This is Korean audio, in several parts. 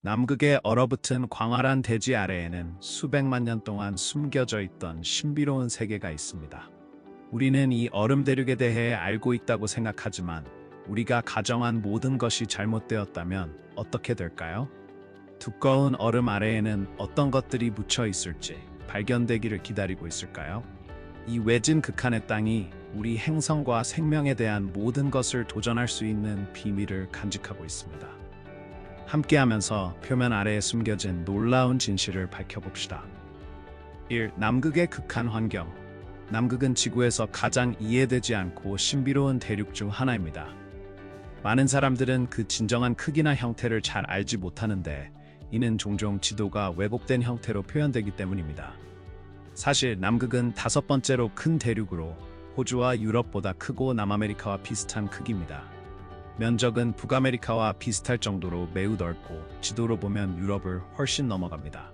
남극의 얼어붙은 광활한 대지 아래에는 수백만 년 동안 숨겨져 있던 신비로운 세계가 있습니다. 우리는 이 얼음 대륙에 대해 알고 있다고 생각하지만 우리가 가정한 모든 것이 잘못되었다면 어떻게 될까요? 두꺼운 얼음 아래에는 어떤 것들이 묻혀 있을지 발견되기를 기다리고 있을까요? 이 외진 극한의 땅이 우리 행성과 생명에 대한 모든 것을 도전할 수 있는 비밀을 간직하고 있습니다. 함께하면서 표면 아래에 숨겨진 놀라운 진실을 밝혀봅시다. 1. 남극의 극한 환경. 남극은 지구에서 가장 이해되지 않고 신비로운 대륙 중 하나입니다. 많은 사람들은 그 진정한 크기나 형태를 잘 알지 못하는데 이는 종종 지도가 왜곡된 형태로 표현되기 때문입니다. 사실 남극은 5번째로 큰 대륙으로 호주와 유럽보다 크고 남아메리카와 비슷한 크기입니다. 면적은 북아메리카와 비슷할 정도로 매우 넓고 지도로 보면 유럽을 훨씬 넘어갑니다.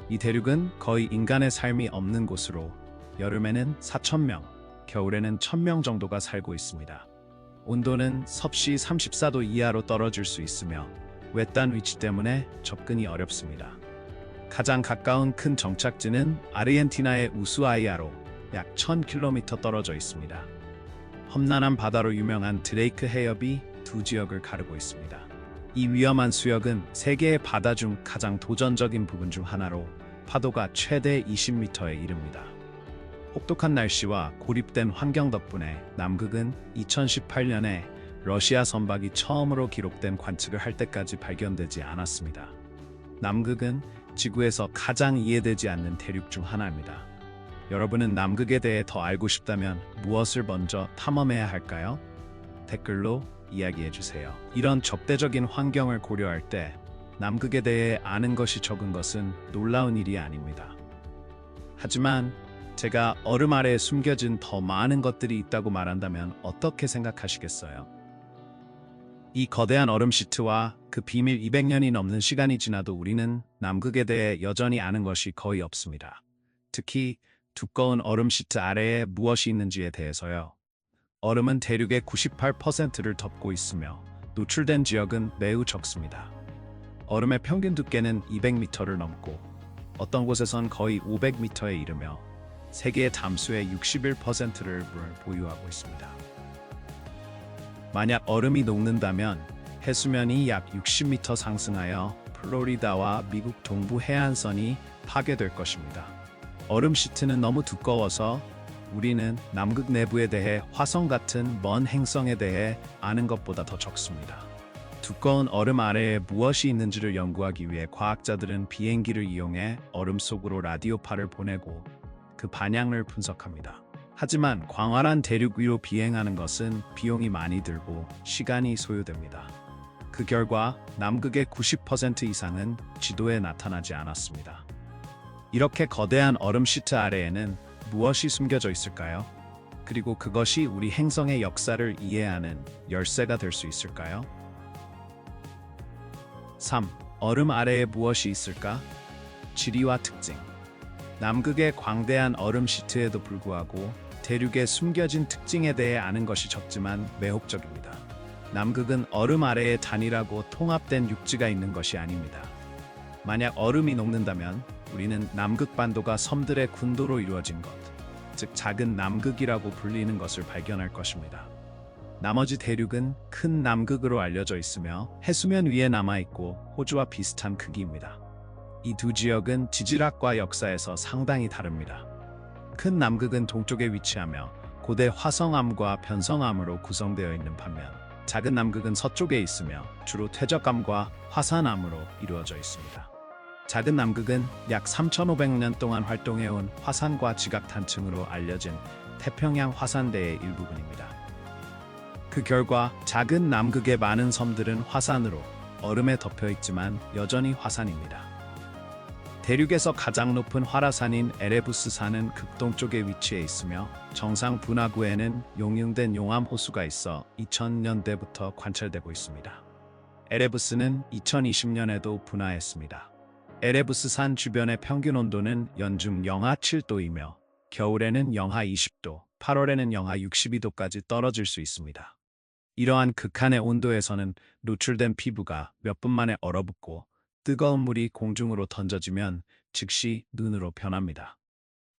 이 대륙은 거의 인간의 삶이 없는 곳으로 여름에는 4,000명, 겨울에는 1,000명 정도가 살고 있습니다. 온도는 섭씨 34도 이하로 떨어질 수 있으며 외딴 위치 때문에 접근이 어렵습니다. 가장 가까운 큰 정착지는 아르헨티나의 우수아이아로 약 1,000km 떨어져 있습니다. 험난한 바다로 유명한 드레이크 해협이 두 지역을 가르고 있습니다. 이 위험한 수역은 세계의 바다 중 가장 도전적인 부분 중 하나로 파도가 최대 20m에 이릅니다. 혹독한 날씨와 고립된 환경 덕분에 남극은 2018년에 러시아 선박이 처음으로 기록된 관측을 할 때까지 발견되지 않았습니다. 남극은 지구에서 가장 이해되지 않는 대륙 중 하나입니다. 여러분은 남극에 대해 더 알고 싶다면 무엇을 먼저 탐험해야 할까요? 댓글로 이야기해주세요. 이런 적대적인 환경을 고려할 때 남극에 대해 아는 것이 적은 것은 놀라운 일이 아닙니다. 하지만 제가 얼음 아래에 숨겨진 더 많은 것들이 있다고 말한다면 어떻게 생각하시겠어요? 이 거대한 얼음 시트와 그 비밀 200년이 넘는 시간이 지나도 우리는 남극에 대해 여전히 아는 것이 거의 없습니다. 특히 두꺼운 얼음 시트 아래에 무엇이 있는지에 대해서요. 얼음은 대륙의 98%를 덮고 있으며 노출된 지역은 매우 적습니다. 얼음의 평균 두께는 200m를 넘고 어떤 곳에선 거의 500m에 이르며 세계의 담수의 61%를 보유하고 있습니다. 만약 얼음이 녹는다면 해수면이 약 60m 상승하여 플로리다와 미국 동부 해안선이 파괴될 것입니다. 얼음 시트는 너무 두꺼워서 우리는 남극 내부에 대해 화성 같은 먼 행성에 대해 아는 것보다 더 적습니다. 두꺼운 얼음 아래에 무엇이 있는지를 연구하기 위해 과학자들은 비행기를 이용해 얼음 속으로 라디오파를 보내고 그 반향을 분석합니다. 하지만 광활한 대륙 위로 비행하는 것은 비용이 많이 들고 시간이 소요됩니다. 그 결과 남극의 90% 이상은 지도에 나타나지 않았습니다. 이렇게 거대한 얼음 시트 아래에는 무엇이 숨겨져 있을까요? 그리고 그것이 우리 행성의 역사를 이해하는 열쇠가 될 수 있을까요? 3. 얼음 아래에 무엇이 있을까? 지리와 특징. 남극의 광대한 얼음 시트에도 불구하고 대륙의 숨겨진 특징에 대해 아는 것이 적지만 매혹적입니다. 남극은 얼음 아래에 단일하고 통합된 육지가 있는 것이 아닙니다. 만약 얼음이 녹는다면 우리는 남극반도가 섬들의 군도로 이루어진 것, 즉 작은 남극이라고 불리는 것을 발견할 것입니다. 나머지 대륙은 큰 남극으로 알려져 있으며 해수면 위에 남아있고 호주와 비슷한 크기입니다. 이 두 지역은 지질학과 역사에서 상당히 다릅니다. 큰 남극은 동쪽에 위치하며 고대 화성암과 변성암으로 구성되어 있는 반면 작은 남극은 서쪽에 있으며 주로 퇴적암과 화산암으로 이루어져 있습니다. 작은 남극은 약 3,500년 동안 활동해온 화산과 지각탄층으로 알려진 태평양 화산대의 일부분입니다. 그 결과 작은 남극의 많은 섬들은 화산으로 얼음에 덮여 있지만 여전히 화산입니다. 대륙에서 가장 높은 활화산인 에레부스산은 극동쪽에 위치해 있으며 정상 분화구에는 용융된 용암 호수가 있어 2000년대부터 관찰되고 있습니다. 에레부스는 2020년에도 분화했습니다. 에레부스산 주변의 평균 온도는 연중 영하 7도이며 겨울에는 영하 20도, 8월에는 영하 62도까지 떨어질 수 있습니다. 이러한 극한의 온도에서는 노출된 피부가 몇 분 만에 얼어붙고 뜨거운 물이 공중으로 던져지면 즉시 눈으로 변합니다.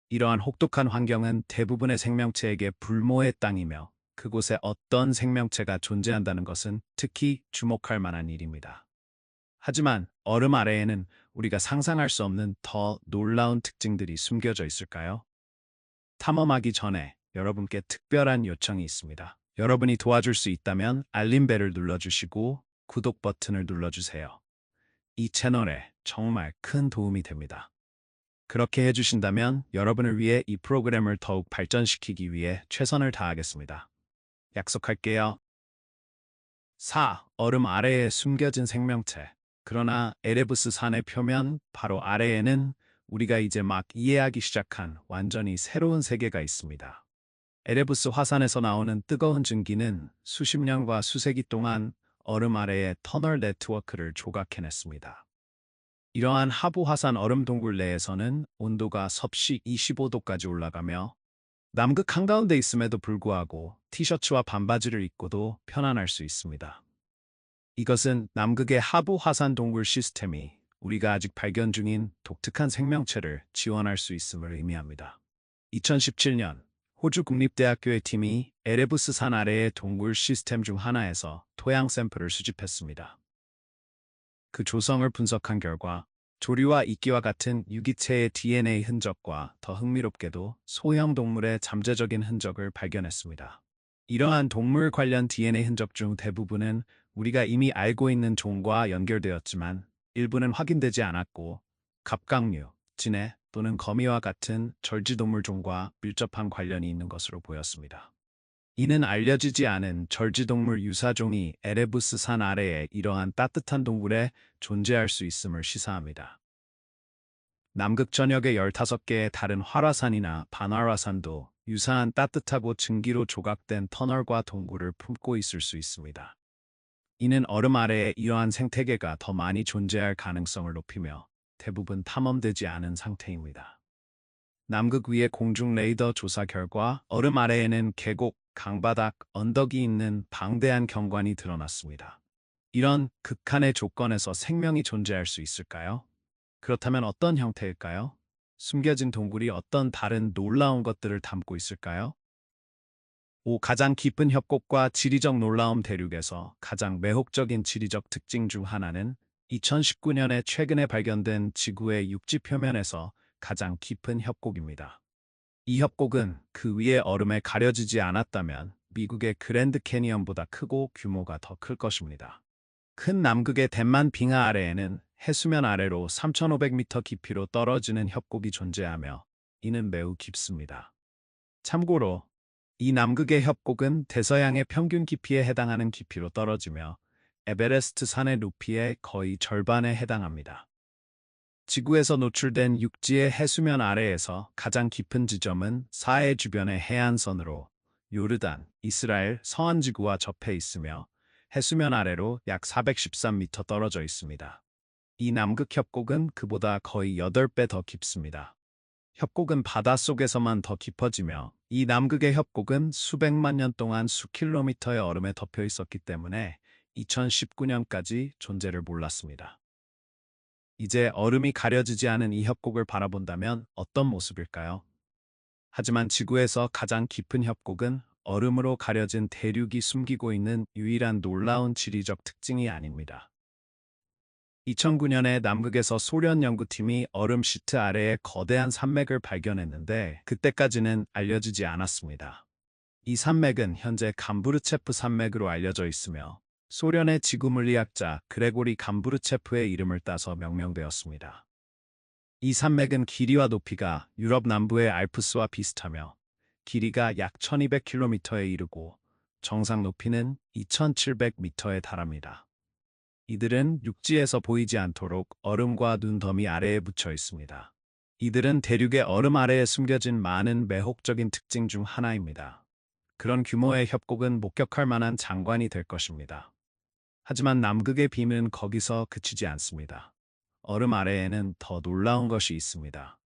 이러한 혹독한 환경은 대부분의 생명체에게 불모의 땅이며 그곳에 어떤 생명체가 존재한다는 것은 특히 주목할 만한 일입니다. 하지만 얼음 아래에는 우리가 상상할 수 없는 더 놀라운 특징들이 숨겨져 있을까요? 탐험하기 전에 여러분께 특별한 요청이 있습니다. 여러분이 도와줄 수 있다면 알림벨을 눌러주시고 구독 버튼을 눌러주세요. 이 채널에 정말 큰 도움이 됩니다. 그렇게 해주신다면 여러분을 위해 이 프로그램을 더욱 발전시키기 위해 최선을 다하겠습니다. 약속할게요. 4. 얼음 아래에 숨겨진 생명체. 그러나 에레부스 산의 표면 바로 아래에는 우리가 이제 막 이해하기 시작한 완전히 새로운 세계가 있습니다. 에레부스 화산에서 나오는 뜨거운 증기는 수십 년과 수세기 동안 얼음 아래의 터널 네트워크를 조각해냈습니다. 이러한 하부 화산 얼음 동굴 내에서는 온도가 섭씨 25도까지 올라가며 남극 한가운데 있음에도 불구하고 티셔츠와 반바지를 입고도 편안할 수 있습니다. 이것은 남극의 하부 화산 동굴 시스템이 우리가 아직 발견 중인 독특한 생명체를 지원할 수 있음을 의미합니다. 2017년 호주 국립대학교의 팀이 에레부스 산 아래의 동굴 시스템 중 하나에서 토양 샘플을 수집했습니다. 그 조성을 분석한 결과 조류와 이끼와 같은 유기체의 DNA 흔적과 더 흥미롭게도 소형 동물의 잠재적인 흔적을 발견했습니다. 이러한 동물 관련 DNA 흔적 중 대부분은 우리가 이미 알고 있는 종과 연결되었지만 일부는 확인되지 않았고 갑각류, 진해 또는 거미와 같은 절지동물 종과 밀접한 관련이 있는 것으로 보였습니다. 이는 알려지지 않은 절지동물 유사종이 에레부스 산 아래에 이러한 따뜻한 동굴에 존재할 수 있음을 시사합니다. 남극 전역의 15개의 다른 활화산이나 반활화산도 유사한 따뜻하고 증기로 조각된 터널과 동굴을 품고 있을 수 있습니다. 이는 얼음 아래에 이러한 생태계가 더 많이 존재할 가능성을 높이며 대부분 탐험되지 않은 상태입니다. 남극 위의 공중 레이더 조사 결과 얼음 아래에는 계곡, 강바닥, 언덕이 있는 방대한 경관이 드러났습니다. 이런 극한의 조건에서 생명이 존재할 수 있을까요? 그렇다면 어떤 형태일까요? 숨겨진 동굴이 어떤 다른 놀라운 것들을 담고 있을까요? 5. 가장 깊은 협곡과 지리적 놀라움. 대륙에서 가장 매혹적인 지리적 특징 중 하나는 2019년에 최근에 발견된 지구의 육지 표면에서 가장 깊은 협곡입니다. 이 협곡은 그 위의 얼음에 가려지지 않았다면 미국의 그랜드 캐니언보다 크고 규모가 더 클 것입니다. 큰 남극의 덴만 빙하 아래에는 해수면 아래로 3,500m 깊이로 떨어지는 협곡이 존재하며 이는 매우 깊습니다. 참고로 이 남극의 협곡은 대서양의 평균 깊이에 해당하는 깊이로 떨어지며 에베레스트 산의 높이의 거의 절반에 해당합니다. 지구에서 노출된 육지의 해수면 아래에서 가장 깊은 지점은 사해 주변의 해안선으로 요르단, 이스라엘, 서안지구와 접해 있으며 해수면 아래로 약 413m 떨어져 있습니다. 이 남극 협곡은 그보다 거의 8배 더 깊습니다. 협곡은 바닷속에서만 더 깊어지며 이 남극의 협곡은 수백만 년 동안 수킬로미터의 얼음에 덮여 있었기 때문에 2019년까지 존재를 몰랐습니다. 이제 얼음이 가려지지 않은 이 협곡을 바라본다면 어떤 모습일까요? 하지만 지구에서 가장 깊은 협곡은 얼음으로 가려진 대륙이 숨기고 있는 유일한 놀라운 지리적 특징이 아닙니다. 2009년에 남극에서 소련 연구팀이 얼음 시트 아래에 거대한 산맥을 발견했는데 그때까지는 알려지지 않았습니다. 이 산맥은 현재 감부르체프 산맥으로 알려져 있으며 소련의 지구물리학자 그레고리 감부르체프의 이름을 따서 명명되었습니다. 이 산맥은 길이와 높이가 유럽 남부의 알프스와 비슷하며 길이가 약 1200km에 이르고 정상 높이는 2700m에 달합니다. 이들은 육지에서 보이지 않도록 얼음과 눈 더미 아래에 묻혀 있습니다. 이들은 대륙의 얼음 아래에 숨겨진 많은 매혹적인 특징 중 하나입니다. 그런 규모의 협곡은 목격할 만한 장관이 될 것입니다. 하지만 남극의 빔은 거기서 그치지 않습니다. 얼음 아래에는 더 놀라운 것이 있습니다.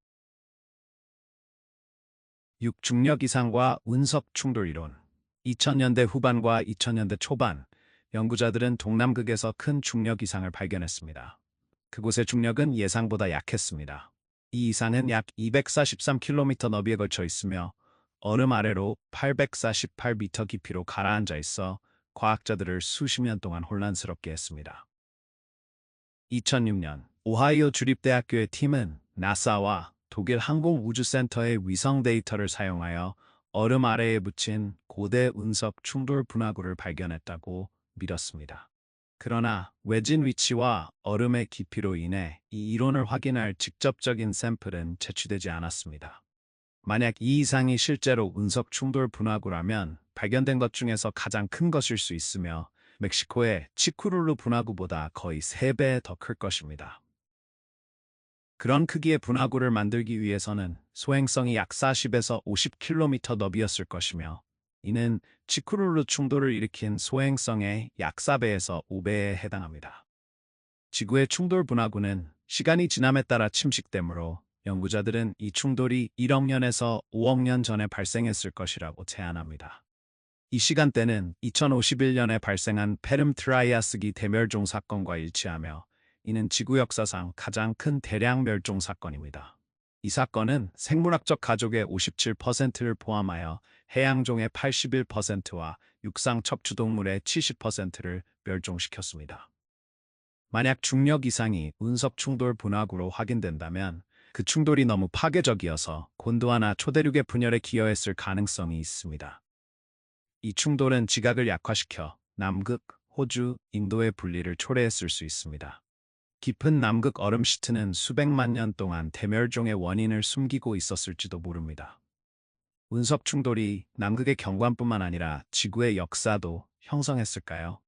6. 중력 이상과 운석 충돌 이론. 2000년대 후반과 2000년대 초반, 연구자들은 동남극에서 큰 중력 이상을 발견했습니다. 그곳의 중력은 예상보다 약했습니다. 이 이상은 약 243km 너비에 걸쳐 있으며 얼음 아래로 848m 깊이로 가라앉아 있어 과학자들을 수십 년 동안 혼란스럽게 했습니다. 2006년 오하이오 주립대학교의 팀은 나사와 독일 항공우주센터의 위성 데이터를 사용하여 얼음 아래에 묻힌 고대 운석 충돌 분화구를 발견했다고 믿었습니다. 그러나 외진 위치와 얼음의 깊이로 인해 이 이론을 확인할 직접적인 샘플은 채취되지 않았습니다. 만약 이 이상이 실제로 운석 충돌 분화구라면 발견된 것 중에서 가장 큰 것일 수 있으며 멕시코의 치쿠룰루 분화구보다 거의 3배 더 클 것입니다. 그런 크기의 분화구를 만들기 위해서는 소행성이 약 40에서 50km 너비였을 것이며 이는 치쿠룰루 충돌을 일으킨 소행성의 약 4배에서 5배에 해당합니다. 지구의 충돌 분화구는 시간이 지남에 따라 침식되므로 연구자들은 이 충돌이 1억 년에서 5억 년 전에 발생했을 것이라고 제안합니다. 이 시간대는 2051년에 발생한 페름 트라이아스기 대멸종 사건과 일치하며 이는 지구 역사상 가장 큰 대량 멸종 사건입니다. 이 사건은 생물학적 가족의 57%를 포함하여 해양종의 81%와 육상 척추동물의 70%를 멸종시켰습니다. 만약 중력 이상이 운석 충돌 분화구로 확인된다면 그 충돌이 너무 파괴적이어서 곤도와나 초대륙의 분열에 기여했을 가능성이 있습니다. 이 충돌은 지각을 약화시켜 남극, 호주, 인도의 분리를 초래했을 수 있습니다. 깊은 남극 얼음 시트는 수백만 년 동안 대멸종의 원인을 숨기고 있었을지도 모릅니다. 운석 충돌이 남극의 경관뿐만 아니라 지구의 역사도 형성했을까요?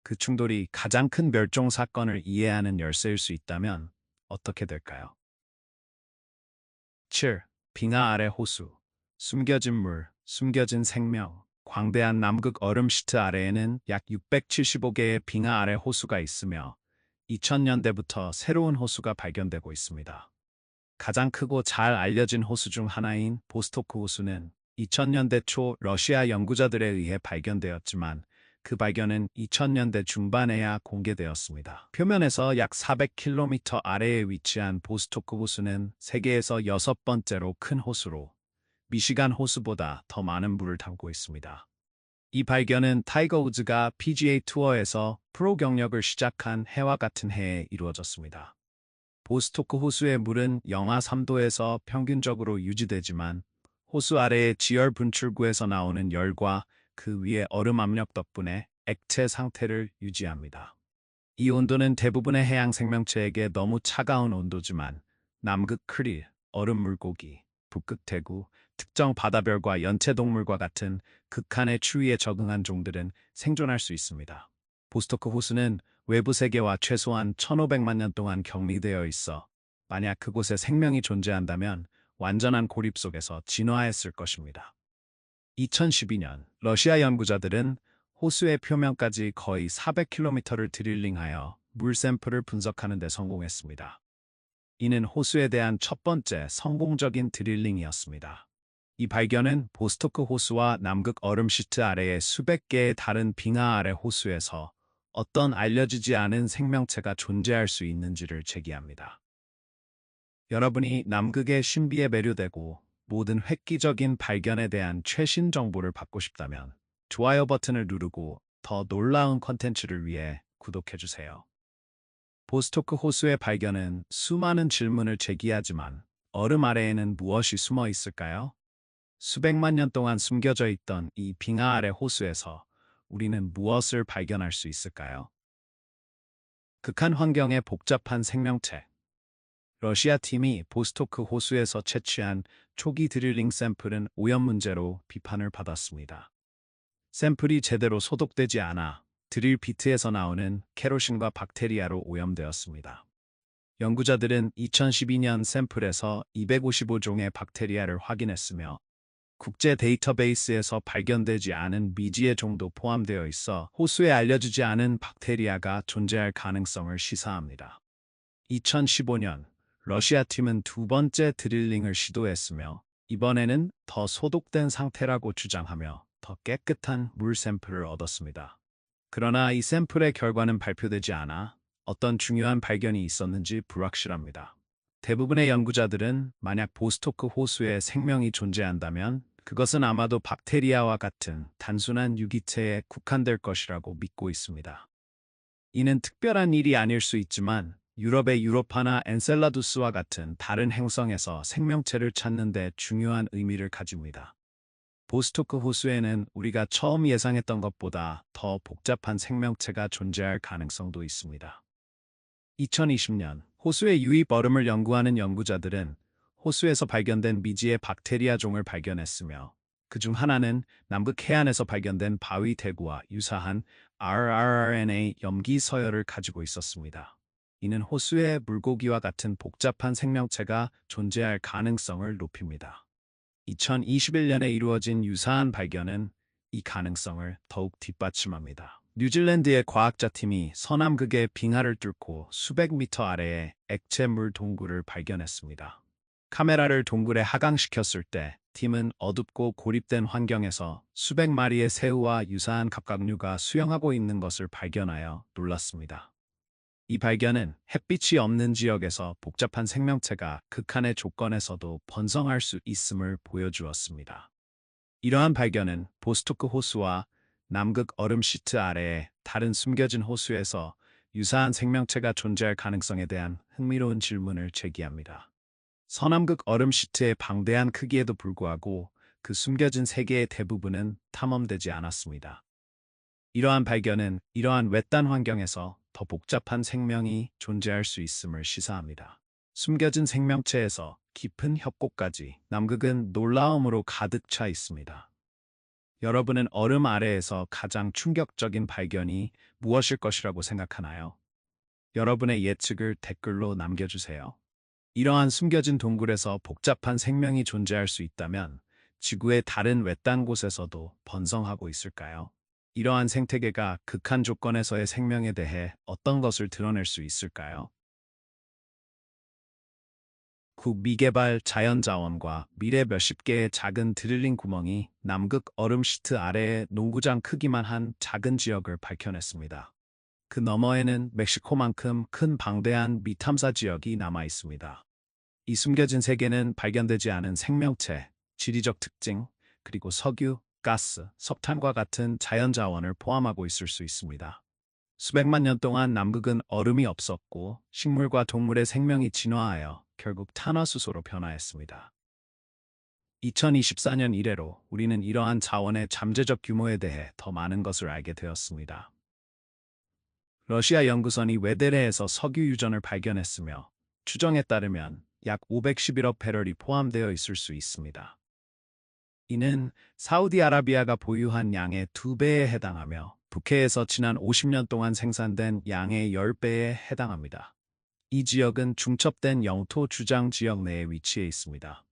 그 충돌이 가장 큰 멸종 사건을 이해하는 열쇠일 수 있다면 어떻게 될까요? 7. 빙하 아래 호수. 숨겨진 물, 숨겨진 생명. 광대한 남극 얼음 시트 아래에는 약 675개의 빙하 아래 호수가 있으며 2000년대부터 새로운 호수가 발견되고 있습니다. 가장 크고 잘 알려진 호수 중 하나인 보스토크 호수는 2000년대 초 러시아 연구자들에 의해 발견되었지만 그 발견은 2000년대 중반에야 공개되었습니다. 표면에서 약 400km 아래에 위치한 보스토크 호수는 세계에서 6번째로 큰 호수로 미시간 호수보다 더 많은 물을 담고 있습니다. 이 발견은 타이거 우즈가 PGA 투어에서 프로 경력을 시작한 해와 같은 해에 이루어졌습니다. 보스토크 호수의 물은 영하 3도에서 평균적으로 유지되지만 호수 아래의 지열 분출구에서 나오는 열과 그 위의 얼음 압력 덕분에 액체 상태를 유지합니다. 이 온도는 대부분의 해양 생명체에게 너무 차가운 온도지만 남극 크릴, 얼음 물고기, 북극 대구, 특정 바다별과 연체동물과 같은 극한의 추위에 적응한 종들은 생존할 수 있습니다. 보스토크 호수는 외부 세계와 최소한 1500만 년 동안 격리되어 있어 만약 그곳에 생명이 존재한다면 완전한 고립 속에서 진화했을 것입니다. 2012년 러시아 연구자들은 호수의 표면까지 거의 400km를 드릴링하여 물 샘플을 분석하는 데 성공했습니다. 이는 호수에 대한 첫 번째 성공적인 드릴링이었습니다. 이 발견은 보스토크 호수와 남극 얼음 시트 아래의 수백 개의 다른 빙하 아래 호수에서 어떤 알려지지 않은 생명체가 존재할 수 있는지를 제기합니다. 여러분이 남극의 신비에 매료되고 모든 획기적인 발견에 대한 최신 정보를 받고 싶다면 좋아요 버튼을 누르고 더 놀라운 컨텐츠를 위해 구독해주세요. 보스토크 호수의 발견은 수많은 질문을 제기하지만 얼음 아래에는 무엇이 숨어 있을까요? 수백만 년 동안 숨겨져 있던 이 빙하 아래 호수에서 우리는 무엇을 발견할 수 있을까요? 극한 환경의 복잡한 생명체. 러시아 팀이 보스토크 호수에서 채취한 초기 드릴링 샘플은 오염 문제로 비판을 받았습니다. 샘플이 제대로 소독되지 않아 드릴 비트에서 나오는 케로신과 박테리아로 오염되었습니다. 연구자들은 2012년 샘플에서 255종의 박테리아를 확인했으며 국제 데이터베이스에서 발견되지 않은 미지의 종도 포함되어 있어 호수에 알려지지 않은 박테리아가 존재할 가능성을 시사합니다. 2015년 러시아 팀은 두 번째 드릴링을 시도했으며 이번에는 더 소독된 상태라고 주장하며 더 깨끗한 물 샘플을 얻었습니다. 그러나 이 샘플의 결과는 발표되지 않아 어떤 중요한 발견이 있었는지 불확실합니다. 대부분의 연구자들은 만약 보스토크 호수에 생명이 존재한다면 그것은 아마도 박테리아와 같은 단순한 유기체에 국한될 것이라고 믿고 있습니다. 이는 특별한 일이 아닐 수 있지만 유럽의 유로파나 엔셀라두스와 같은 다른 행성에서 생명체를 찾는 데 중요한 의미를 가집니다. 보스토크 호수에는 우리가 처음 예상했던 것보다 더 복잡한 생명체가 존재할 가능성도 있습니다. 2020년 호수의 유입 얼음을 연구하는 연구자들은 호수에서 발견된 미지의 박테리아 종을 발견했으며 그중 하나는 남극 해안에서 발견된 바위 대구와 유사한 rRNA 염기 서열을 가지고 있었습니다. 이는 호수에 물고기와 같은 복잡한 생명체가 존재할 가능성을 높입니다. 2021년에 이루어진 유사한 발견은 이 가능성을 더욱 뒷받침합니다. 뉴질랜드의 과학자팀이 서남극의 빙하를 뚫고 수백 미터 아래에 액체물 동굴을 발견했습니다. 카메라를 동굴에 하강시켰을 때 팀은 어둡고 고립된 환경에서 수백 마리의 새우와 유사한 갑각류가 수영하고 있는 것을 발견하여 놀랐습니다. 이 발견은 햇빛이 없는 지역에서 복잡한 생명체가 극한의 조건에서도 번성할 수 있음을 보여주었습니다. 이러한 발견은 보스토크 호수와 남극 얼음 시트 아래의 다른 숨겨진 호수에서 유사한 생명체가 존재할 가능성에 대한 흥미로운 질문을 제기합니다. 서남극 얼음 시트의 방대한 크기에도 불구하고 그 숨겨진 세계의 대부분은 탐험되지 않았습니다. 이러한 발견은 이러한 외딴 환경에서 더 복잡한 생명이 존재할 수 있음을 시사합니다. 숨겨진 생명체에서 깊은 협곡까지 남극은 놀라움으로 가득 차 있습니다. 여러분은 얼음 아래에서 가장 충격적인 발견이 무엇일 것이라고 생각하나요? 여러분의 예측을 댓글로 남겨주세요. 이러한 숨겨진 동굴에서 복잡한 생명이 존재할 수 있다면 지구의 다른 외딴 곳에서도 번성하고 있을까요? 이러한 생태계가 극한 조건에서의 생명에 대해 어떤 것을 드러낼 수 있을까요? 미개발 자연자원과 미래 몇십 개의 작은 드릴링 구멍이 남극 얼음 시트 아래의 농구장 크기만 한 작은 지역을 밝혀냈습니다. 그 너머에는 멕시코만큼 큰 방대한 미탐사 지역이 남아 있습니다. 이 숨겨진 세계는 발견되지 않은 생명체, 지리적 특징, 그리고 석유, 가스, 석탄과 같은 자연자원을 포함하고 있을 수 있습니다. 수백만 년 동안 남극은 얼음이 없었고 식물과 동물의 생명이 진화하여 결국 탄화수소로 변화했습니다. 2024년 이래로 우리는 이러한 자원의 잠재적 규모에 대해 더 많은 것을 알게 되었습니다. 러시아 연구선이 외대레에서 석유 유전을 발견했으며 추정에 따르면 약 511억 배럴이 포함되어 있을 수 있습니다. 이는 사우디아라비아가 보유한 양의 2배에 해당하며 북해에서 지난 50년 동안 생산된 양의 10배에 해당합니다. 이 지역은 중첩된 영토 주장 지역 내에 위치해 있습니다.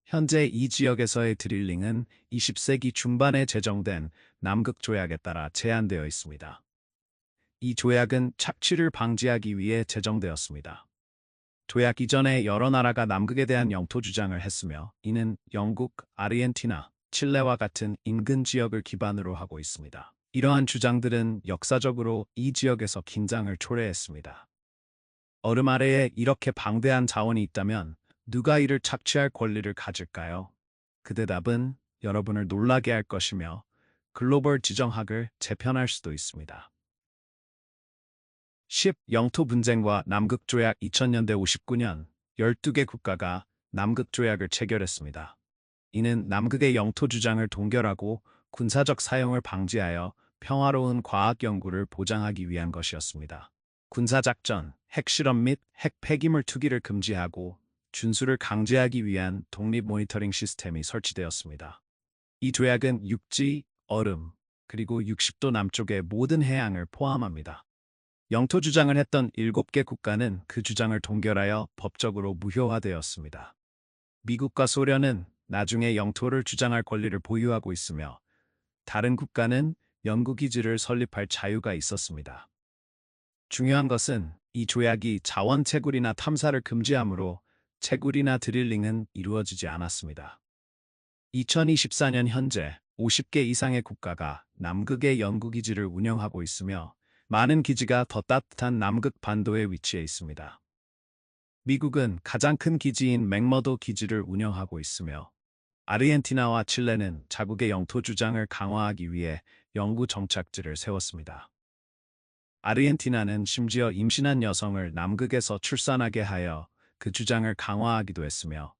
현재 이 지역에서의 드릴링은 20세기 중반에 제정된 남극 조약에 따라 제한되어 있습니다. 이 조약은 착취를 방지하기 위해 제정되었습니다. 조약 이전에 여러 나라가 남극에 대한 영토 주장을 했으며 이는 영국, 아르헨티나, 칠레와 같은 인근 지역을 기반으로 하고 있습니다. 이러한 주장들은 역사적으로 이 지역에서 긴장을 초래했습니다. 얼음 아래에 이렇게 방대한 자원이 있다면 누가 이를 착취할 권리를 가질까요? 그 대답은 여러분을 놀라게 할 것이며 글로벌 지정학을 재편할 수도 있습니다. 10. 영토 분쟁과 남극 조약 2000년대 59년 12개 국가가 남극 조약을 체결했습니다. 이는 남극의 영토 주장을 동결하고 군사적 사용을 방지하여 평화로운 과학 연구를 보장하기 위한 것이었습니다. 군사작전, 핵실험 및 핵 폐기물 투기를 금지하고 준수를 강제하기 위한 독립 모니터링 시스템이 설치되었습니다. 이 조약은 육지, 얼음, 그리고 60도 남쪽의 모든 해양을 포함합니다. 영토 주장을 했던 7개 국가는 그 주장을 동결하여 법적으로 무효화되었습니다. 미국과 소련은 나중에 영토를 주장할 권리를 보유하고 있으며 다른 국가는 연구기지를 설립할 자유가 있었습니다. 중요한 것은 이 조약이 자원 채굴이나 탐사를 금지하므로 채굴이나 드릴링은 이루어지지 않았습니다. 2024년 현재 50개 이상의 국가가 남극의 연구기지를 운영하고 있으며 많은 기지가 더 따뜻한 남극 반도에 위치해 있습니다. 미국은 가장 큰 기지인 맥머도 기지를 운영하고 있으며 아르헨티나와 칠레는 자국의 영토 주장을 강화하기 위해 연구 정착지를 세웠습니다. 아르헨티나는 심지어 임신한 여성을 남극에서 출산하게 하여 그 주장을 강화하기도 했으며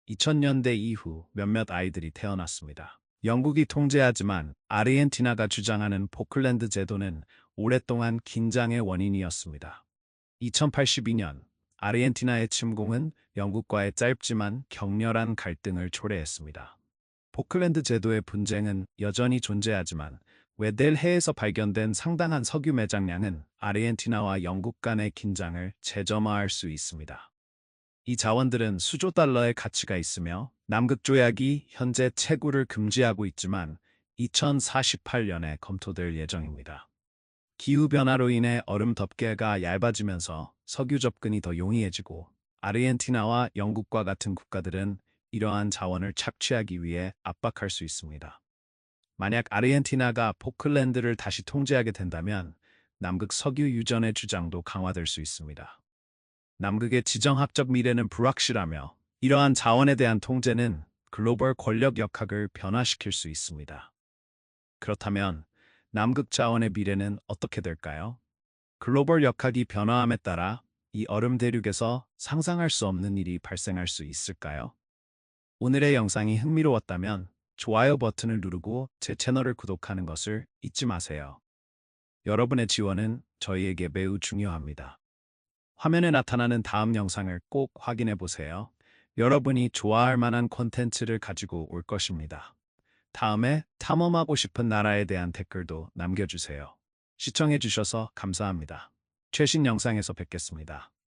2000년대 이후 몇몇 아이들이 태어났습니다. 영국이 통제하지만 아르헨티나가 주장하는 포클랜드 제도는 오랫동안 긴장의 원인이었습니다. 2082년 아르헨티나의 침공은 영국과의 짧지만 격렬한 갈등을 초래했습니다. 포클랜드 제도의 분쟁은 여전히 존재하지만 웨델 해에서 발견된 상당한 석유 매장량은 아르헨티나와 영국 간의 긴장을 재점화할 수 있습니다. 이 자원들은 수조 달러의 가치가 있으며 남극 조약이 현재 채굴을 금지하고 있지만 2048년에 검토될 예정입니다. 기후변화로 인해 얼음 덮개가 얇아지면서 석유 접근이 더 용이해지고 아르헨티나와 영국과 같은 국가들은 이러한 자원을 착취하기 위해 압박할 수 있습니다. 만약 아르헨티나가 포클랜드를 다시 통제하게 된다면 남극 석유 유전의 주장도 강화될 수 있습니다. 남극의 지정학적 미래는 불확실하며 이러한 자원에 대한 통제는 글로벌 권력 역학을 변화시킬 수 있습니다. 그렇다면 남극 자원의 미래는 어떻게 될까요? 글로벌 역학이 변화함에 따라 이 얼음 대륙에서 상상할 수 없는 일이 발생할 수 있을까요? 오늘의 영상이 흥미로웠다면 좋아요 버튼을 누르고 제 채널을 구독하는 것을 잊지 마세요. 여러분의 지원은 저희에게 매우 중요합니다. 화면에 나타나는 다음 영상을 꼭 확인해 보세요. 여러분이 좋아할 만한 콘텐츠를 가지고 올 것입니다. 다음에 탐험하고 싶은 나라에 대한 댓글도 남겨주세요. 시청해 주셔서 감사합니다. 최신 영상에서 뵙겠습니다.